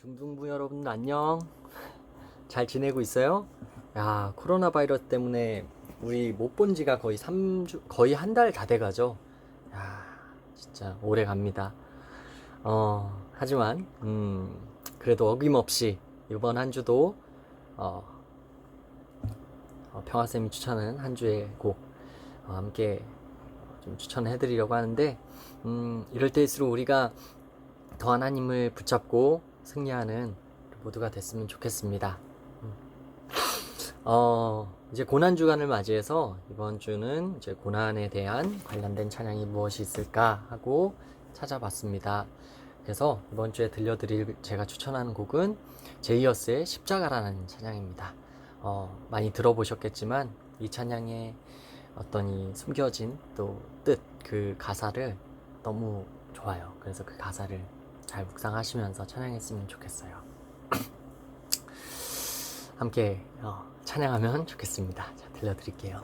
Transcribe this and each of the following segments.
중등부 여러분 안녕. 잘 지내고 있어요? 야, 코로나 바이러스 때문에 우리 못 본 지가 거의 3주, 거의 한 달 다 돼가죠. 야, 진짜 오래 갑니다. 하지만, 그래도 어김없이 이번 한 주도, 어, 평화쌤이 추천한 한 주의 곡, 함께 좀 추천해드리려고 하는데, 이럴 때일수록 우리가 더 하나님을 붙잡고 승리하는 모두가 됐으면 좋겠습니다. 이제 고난주간을 맞이해서 이번 주는 이제 고난에 대한 관련된 찬양이 무엇이 있을까 하고 찾아봤습니다. 그래서 이번 주에 들려드릴 제가 추천하는 곡은 제이어스의 십자가라는 찬양입니다. 많이 들어보셨겠지만 이 찬양의 어떤 이 숨겨진 또 뜻, 그 가사를 너무 좋아요. 그래서 그 가사를 잘 묵상하시면서 찬양했으면 좋겠어요. 함께 찬양하면 좋겠습니다. 자, 들려드릴게요.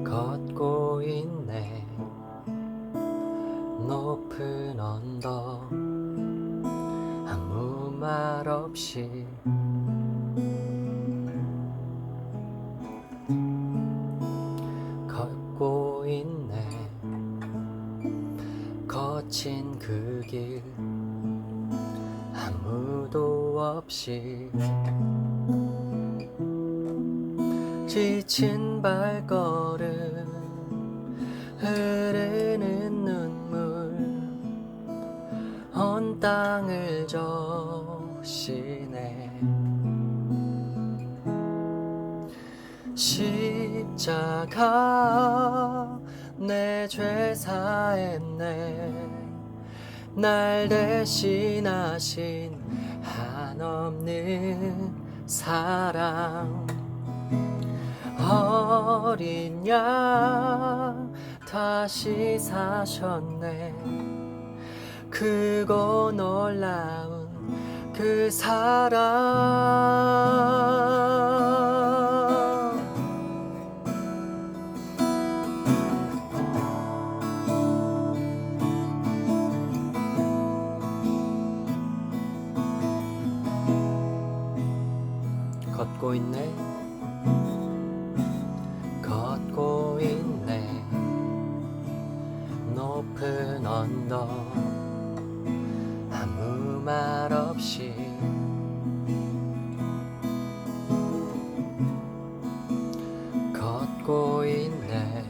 걷고 있네 높은 언덕 아무 말 없이 걷고 있네 거친 그 길 아무도 없이 지친 발걸음 흐르는 눈물 온 땅을 적시네 십자가 내 죄 사했네 날 대신하신 한없는 사랑 어린 양 다시 사셨네 크고 놀라운 그 사랑 걷고 있네 걷고 있네 높은 언덕 아무 말 없이 걷고 있네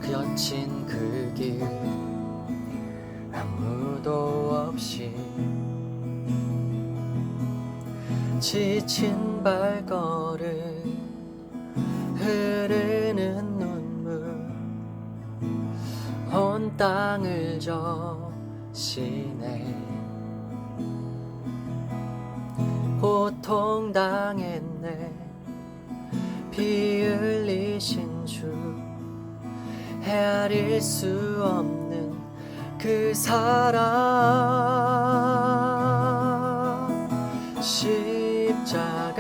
거친 그 길 아무도 없이 지친 발걸음 흐르는 눈물 온 땅을 적시네 고통당했네 피 흘리신 주 헤아릴 수 없는 그 사랑 십자가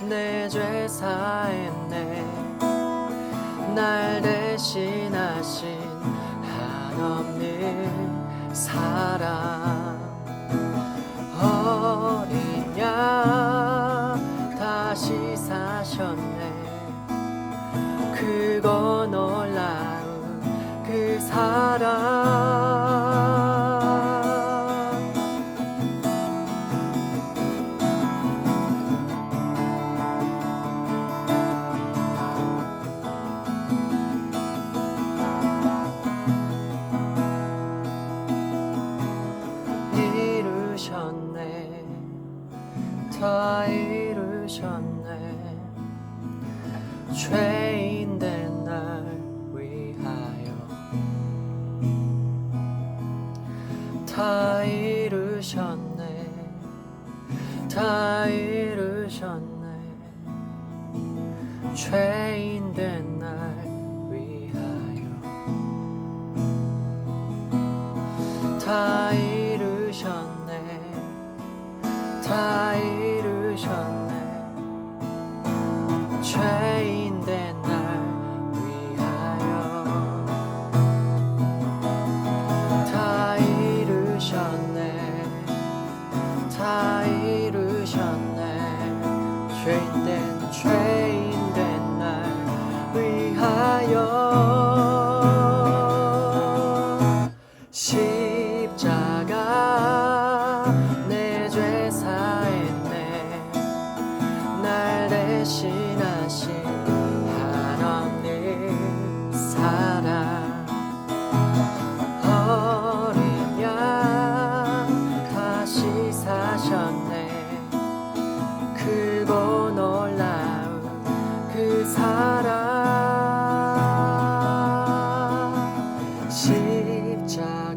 내 죄 사했네 날 대신하신 한없는 사랑 어린 양 다시 사셨네 크고 놀라운 그 사랑 이루셨네 다 이루셨네 죄인된 날 위하여 다 이루셨네 다 이루셨네 죄인된 날 위하여 이루셨네 다 이루셨네 죄인된 날 위하여 다 이루셨네 다 이루셨네 죄인된 날 위하여 십자가 내 죄 사했네 날 대신하신 하나님 사랑 어린 양 다시 사셨네 크고 놀라운 그 사랑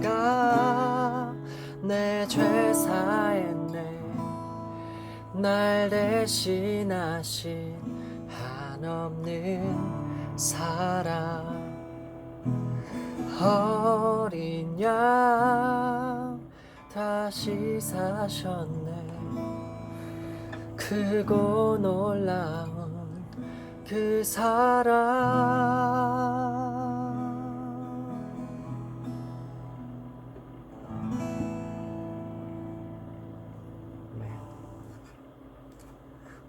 십자가 내 죄 사했네 날 대신하신 한없는 사랑 어린 양 다시 사셨네 크고 놀라운 그 사랑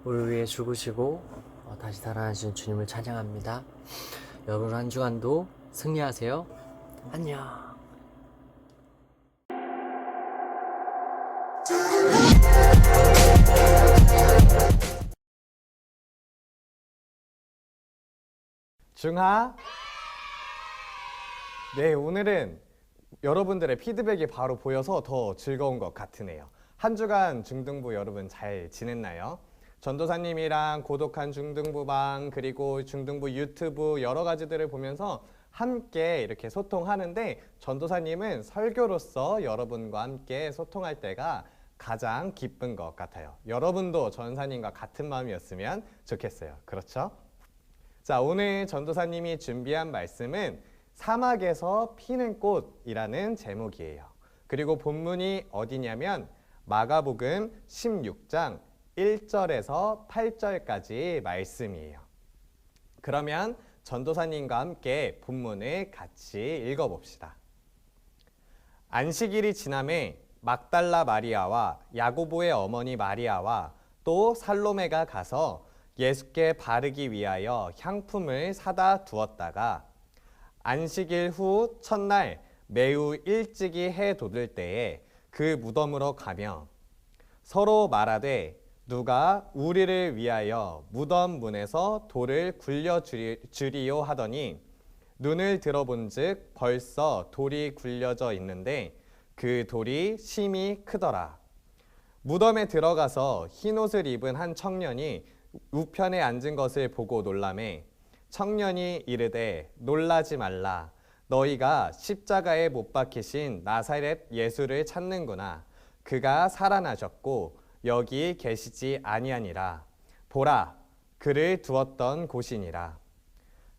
우리 위해 죽으시고 다시 살아나신 주님을 찬양합니다. 여러분 한 주간도 승리하세요. 안녕. 중하. 네, 오늘은 여러분들의 피드백이 바로 보여서 더 즐거운 것 같으네요. 한 주간 중등부 여러분 잘 지냈나요? 전도사님이랑 고독한 중등부방 그리고 중등부 유튜브 여러 가지들을 보면서 함께 이렇게 소통하는데 전도사님은 설교로서 여러분과 함께 소통할 때가 가장 기쁜 것 같아요. 여러분도 전사님과 같은 마음이었으면 좋겠어요. 그렇죠? 자, 오늘 전도사님이 준비한 말씀은 사막에서 피는 꽃이라는 제목이에요. 그리고 본문이 어디냐면 마가복음 16장 1절에서 8절까지 말씀이에요. 그러면 전도사님과 함께 본문을 같이 읽어봅시다. 안식일이 지남에 막달라 마리아와 야고보의 어머니 마리아와 또 살로메가 가서 예수께 바르기 위하여 향품을 사다 두었다가 안식일 후 첫날 매우 일찍이 해 돋을 때에 그 무덤으로 가며 서로 말하되 누가 우리를 위하여 무덤 문에서 돌을 굴려주리요 하더니 눈을 들어본즉 벌써 돌이 굴려져 있는데 그 돌이 심히 크더라. 무덤에 들어가서 흰옷을 입은 한 청년이 우편에 앉은 것을 보고 놀라매 청년이 이르되 놀라지 말라. 너희가 십자가에 못 박히신 나사렛 예수를 찾는구나. 그가 살아나셨고 여기 계시지 아니하니라. 보라, 그를 두었던 곳이니라.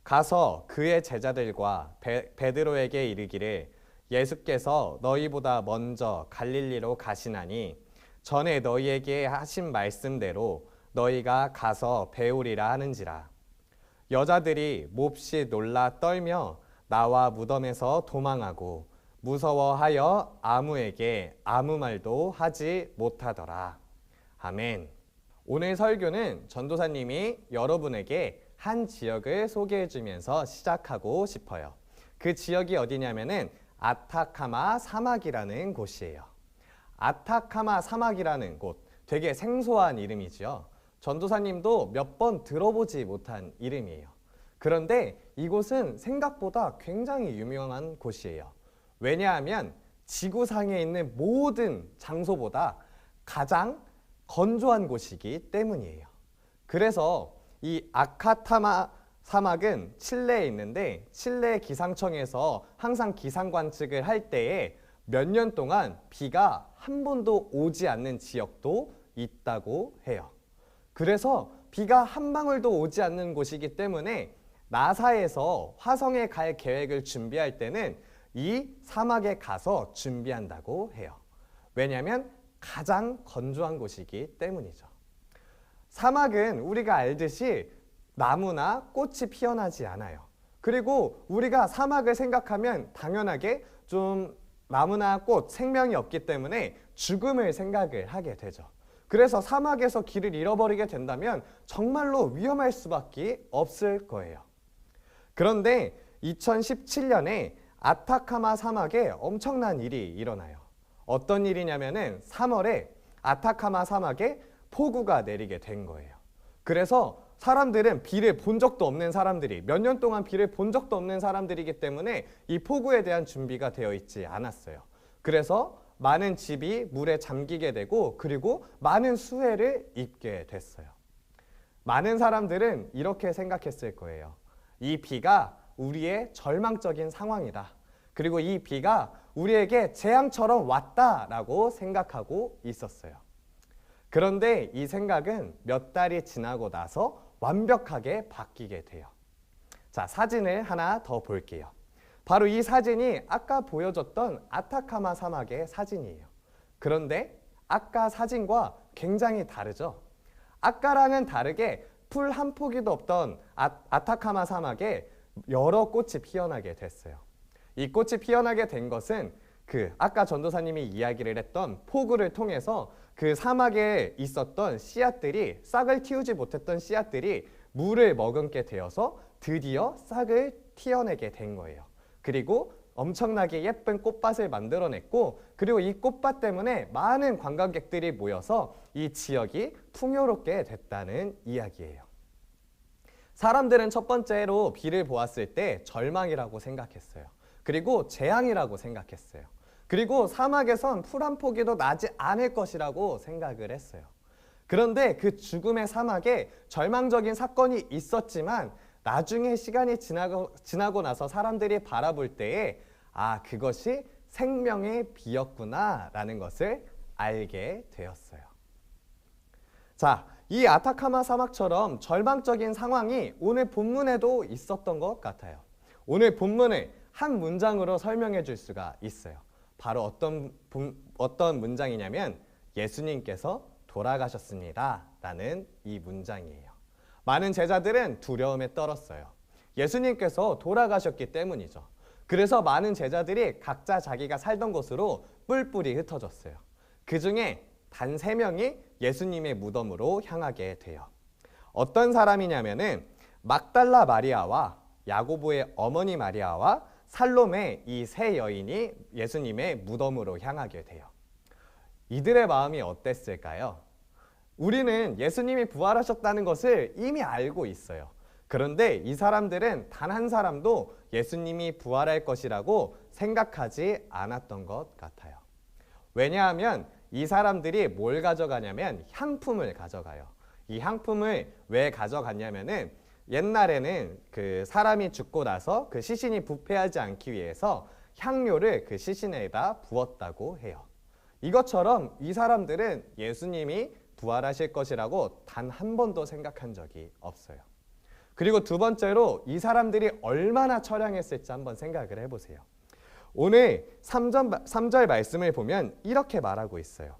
가서 그의 제자들과 베드로에게 이르기를 예수께서 너희보다 먼저 갈릴리로 가시나니 전에 너희에게 하신 말씀대로 너희가 가서 배우리라 하는지라. 여자들이 몹시 놀라 떨며 나와 무덤에서 도망하고 무서워하여 아무에게 아무 말도 하지 못하더라. 아멘. 오늘 설교는 전도사님이 여러분에게 한 지역을 소개해 주면서 시작하고 싶어요. 그 지역이 어디냐면은 아타카마 사막이라는 곳이에요. 아타카마 사막이라는 곳, 되게 생소한 이름이죠. 전도사님도 몇 번 들어보지 못한 이름이에요. 그런데 이곳은 생각보다 굉장히 유명한 곳이에요. 왜냐하면 지구상에 있는 모든 장소보다 가장 건조한 곳이기 때문이에요. 그래서 이 아카타마 사막은 칠레에 있는데 칠레 기상청에서 항상 기상 관측을 할 때에 몇 년 동안 비가 한 번도 오지 않는 지역도 있다고 해요. 그래서 비가 한 방울도 오지 않는 곳이기 때문에 나사에서 화성에 갈 계획을 준비할 때는 이 사막에 가서 준비한다고 해요. 왜냐하면 가장 건조한 곳이기 때문이죠. 사막은 우리가 알듯이 나무나 꽃이 피어나지 않아요. 그리고 우리가 사막을 생각하면 당연하게 좀 나무나 꽃, 생명이 없기 때문에 죽음을 생각을 하게 되죠. 그래서 사막에서 길을 잃어버리게 된다면 정말로 위험할 수밖에 없을 거예요. 그런데 2017년에 아타카마 사막에 엄청난 일이 일어나요. 어떤 일이냐면은 3월에 아타카마 사막에 폭우가 내리게 된 거예요. 그래서 사람들은 비를 본 적도 없는 사람들이, 몇 년 동안 비를 본 적도 없는 사람들이기 때문에 이 폭우에 대한 준비가 되어 있지 않았어요. 그래서 많은 집이 물에 잠기게 되고 그리고 많은 수해를 입게 됐어요. 많은 사람들은 이렇게 생각했을 거예요. 이 비가 우리의 절망적인 상황이다. 그리고 이 비가 우리에게 재앙처럼 왔다라고 생각하고 있었어요. 그런데 이 생각은 몇 달이 지나고 나서 완벽하게 바뀌게 돼요. 자, 사진을 하나 더 볼게요. 바로 이 사진이 아까 보여줬던 아타카마 사막의 사진이에요. 그런데 아까 사진과 굉장히 다르죠? 아까랑은 다르게 풀 한 포기도 없던 아타카마 사막에 여러 꽃이 피어나게 됐어요. 이 꽃이 피어나게 된 것은 아까 전도사님이 이야기를 했던 폭우를 통해서 그 사막에 있었던 씨앗들이, 싹을 틔우지 못했던 씨앗들이 물을 머금게 되어서 드디어 싹을 틔어내게 된 거예요. 그리고 엄청나게 예쁜 꽃밭을 만들어냈고, 그리고 이 꽃밭 때문에 많은 관광객들이 모여서 이 지역이 풍요롭게 됐다는 이야기예요. 사람들은 첫 번째로 비를 보았을 때 절망이라고 생각했어요. 그리고 재앙이라고 생각했어요. 그리고 사막에선 풀 한 포기도 나지 않을 것이라고 생각을 했어요. 그런데 그 죽음의 사막에 절망적인 사건이 있었지만 나중에 시간이 지나고 나서 사람들이 바라볼 때에 그것이 생명의 비였구나 라는 것을 알게 되었어요. 자, 이 아타카마 사막처럼 절망적인 상황이 오늘 본문에도 있었던 것 같아요. 오늘 본문을 한 문장으로 설명해 줄 수가 있어요. 바로 어떤 문장이냐면 예수님께서 돌아가셨습니다 라는 이 문장이에요. 많은 제자들은 두려움에 떨었어요. 예수님께서 돌아가셨기 때문이죠. 그래서 많은 제자들이 각자 자기가 살던 곳으로 뿔뿔이 흩어졌어요. 그 중에 단 3명이 예수님의 무덤으로 향하게 돼요. 어떤 사람이냐면은 막달라 마리아와 야고보의 어머니 마리아와 살로메, 이 3 여인이 예수님의 무덤으로 향하게 돼요. 이들의 마음이 어땠을까요? 우리는 예수님이 부활하셨다는 것을 이미 알고 있어요. 그런데 이 사람들은 단 한 사람도 예수님이 부활할 것이라고 생각하지 않았던 것 같아요. 왜냐하면 이 사람들이 뭘 가져가냐면 향품을 가져가요. 이 향품을 왜 가져갔냐면은 옛날에는 그 사람이 죽고 나서 그 시신이 부패하지 않기 위해서 향료를 그 시신에다 부었다고 해요. 이것처럼 이 사람들은 예수님이 부활하실 것이라고 단 한 번도 생각한 적이 없어요. 그리고 두 번째로 이 사람들이 얼마나 처량했을지 한번 생각을 해보세요. 오늘 3절 말씀을 보면 이렇게 말하고 있어요.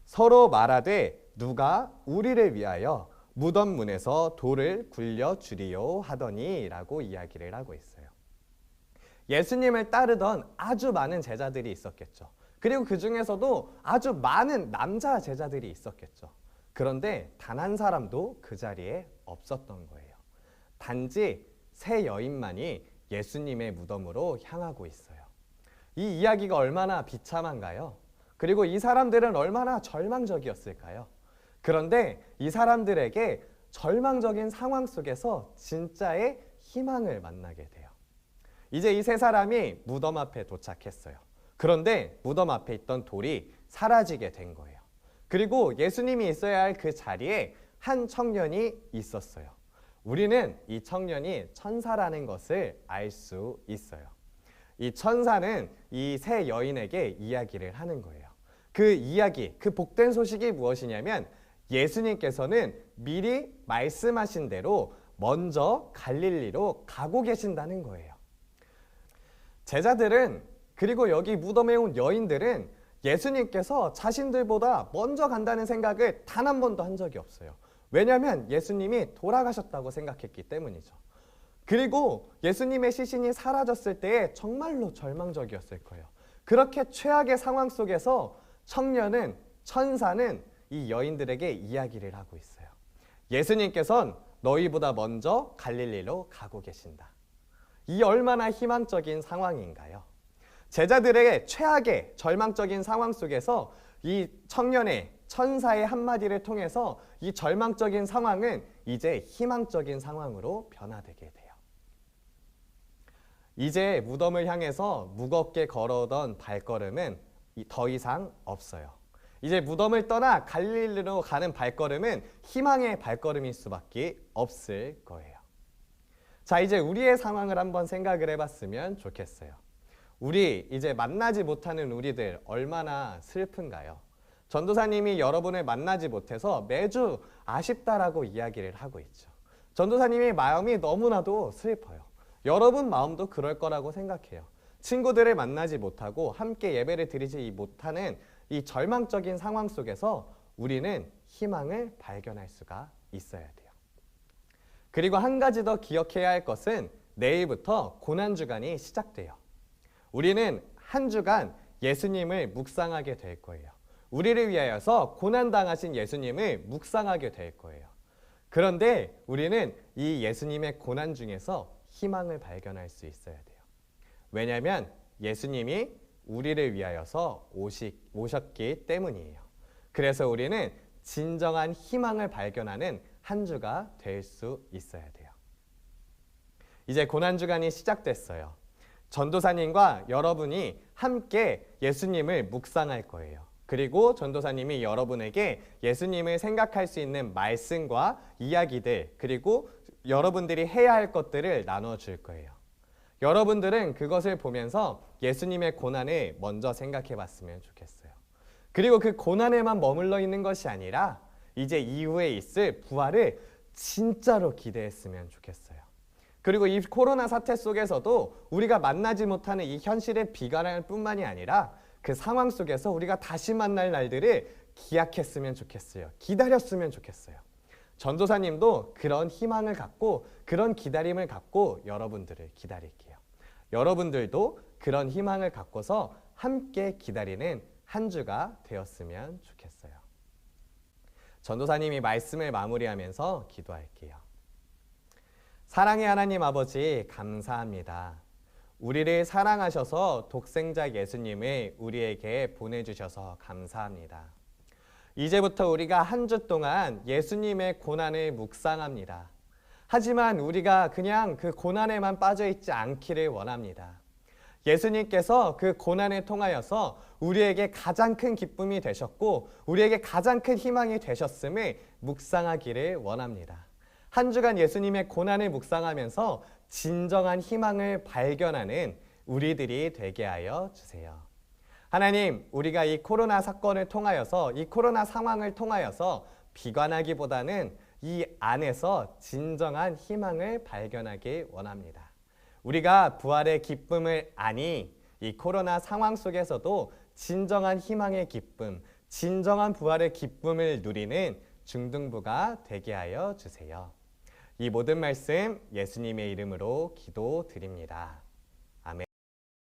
서로 말하되 누가 우리를 위하여 무덤 문에서 돌을 굴려주리요 하더니 라고 이야기를 하고 있어요. 예수님을 따르던 아주 많은 제자들이 있었겠죠. 그리고 그 중에서도 아주 많은 남자 제자들이 있었겠죠. 그런데 단 한 사람도 그 자리에 없었던 거예요. 단지 3 여인만이 예수님의 무덤으로 향하고 있어요. 이 이야기가 얼마나 비참한가요? 그리고 이 사람들은 얼마나 절망적이었을까요? 그런데 이 사람들에게 절망적인 상황 속에서 진짜의 희망을 만나게 돼요. 이제 이 3 사람이 무덤 앞에 도착했어요. 그런데 무덤 앞에 있던 돌이 사라지게 된 거예요. 그리고 예수님이 있어야 할 그 자리에 한 청년이 있었어요. 우리는 이 청년이 천사라는 것을 알 수 있어요. 이 천사는 이 3 여인에게 이야기를 하는 거예요. 그 이야기, 그 복된 소식이 무엇이냐면 예수님께서는 미리 말씀하신 대로 먼저 갈릴리로 가고 계신다는 거예요. 제자들은, 그리고 여기 무덤에 온 여인들은 예수님께서 자신들보다 먼저 간다는 생각을 단 한 번도 한 적이 없어요. 왜냐하면 예수님이 돌아가셨다고 생각했기 때문이죠. 그리고 예수님의 시신이 사라졌을 때에 정말로 절망적이었을 거예요. 그렇게 최악의 상황 속에서 청년은, 천사는 이 여인들에게 이야기를 하고 있어요. 예수님께서는 너희보다 먼저 갈릴리로 가고 계신다. 이 얼마나 희망적인 상황인가요? 제자들의 최악의 절망적인 상황 속에서 이 청년의, 천사의 한마디를 통해서 이 절망적인 상황은 이제 희망적인 상황으로 변화되게 돼요. 이제 무덤을 향해서 무겁게 걸어오던 발걸음은 더 이상 없어요. 이제 무덤을 떠나 갈릴리로 가는 발걸음은 희망의 발걸음일 수밖에 없을 거예요. 자, 이제 우리의 상황을 한번 생각을 해봤으면 좋겠어요. 우리 이제 만나지 못하는 우리들 얼마나 슬픈가요? 전도사님이 여러분을 만나지 못해서 매주 아쉽다라고 이야기를 하고 있죠. 전도사님의 마음이 너무나도 슬퍼요. 여러분 마음도 그럴 거라고 생각해요. 친구들을 만나지 못하고 함께 예배를 드리지 못하는 이 절망적인 상황 속에서 우리는 희망을 발견할 수가 있어야 돼요. 그리고 한 가지 더 기억해야 할 것은 내일부터 고난주간이 시작돼요. 우리는 한 주간 예수님을 묵상하게 될 거예요. 우리를 위하여서 고난당하신 예수님을 묵상하게 될 거예요. 그런데 우리는 이 예수님의 고난 중에서 희망을 발견할 수 있어야 돼요. 왜냐하면 예수님이 우리를 위하여서 오셨기 때문이에요. 그래서 우리는 진정한 희망을 발견하는 한 주가 될 수 있어야 돼요. 이제 고난주간이 시작됐어요. 전도사님과 여러분이 함께 예수님을 묵상할 거예요. 그리고 전도사님이 여러분에게 예수님을 생각할 수 있는 말씀과 이야기들, 그리고 여러분들이 해야 할 것들을 나눠줄 거예요. 여러분들은 그것을 보면서 예수님의 고난을 먼저 생각해 봤으면 좋겠어요. 그리고 그 고난에만 머물러 있는 것이 아니라 이제 이후에 있을 부활을 진짜로 기대했으면 좋겠어요. 그리고 이 코로나 사태 속에서도 우리가 만나지 못하는 이 현실의 비관할 뿐만이 아니라 그 상황 속에서 우리가 다시 만날 날들을 기약했으면 좋겠어요. 기다렸으면 좋겠어요. 전도사님도 그런 희망을 갖고 그런 기다림을 갖고 여러분들을 기다릴게요. 여러분들도 그런 희망을 갖고서 함께 기다리는 한 주가 되었으면 좋겠어요. 전도사님이 말씀을 마무리하면서 기도할게요. 사랑의 하나님 아버지, 감사합니다. 우리를 사랑하셔서 독생자 예수님을 우리에게 보내주셔서 감사합니다. 이제부터 우리가 한 주 동안 예수님의 고난을 묵상합니다. 하지만 우리가 그냥 그 고난에만 빠져있지 않기를 원합니다. 예수님께서 그 고난을 통하여서 우리에게 가장 큰 기쁨이 되셨고 우리에게 가장 큰 희망이 되셨음을 묵상하기를 원합니다. 한 주간 예수님의 고난을 묵상하면서 진정한 희망을 발견하는 우리들이 되게 하여 주세요. 하나님, 우리가 이 코로나 사건을 통하여서, 이 코로나 상황을 통하여서 비관하기보다는 이 안에서 진정한 희망을 발견하기 원합니다. 우리가 부활의 기쁨을 아니 이 코로나 상황 속에서도 진정한 희망의 기쁨, 진정한 부활의 기쁨을 누리는 중등부가 되게 하여 주세요. 이 모든 말씀 예수님의 이름으로 기도드립니다.